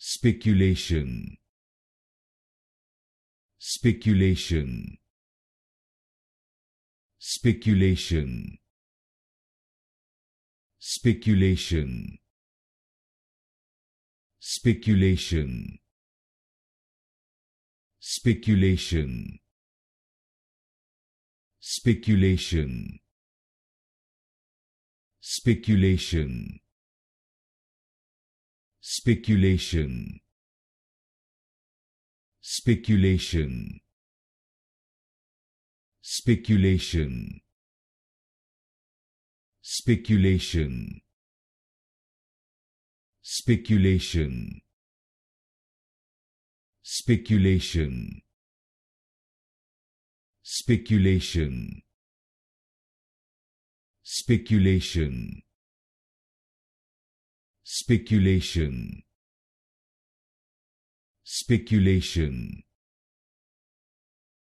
Spiculation. Spiculation. Spiculation. Spiculation. Spiculation. Spiculation. Spiculation. Spiculation. Spiculation. Spiculation. Spiculation. Spiculation. Spiculation. Spiculation. Spiculation. Spiculation. Spiculation. Spiculation.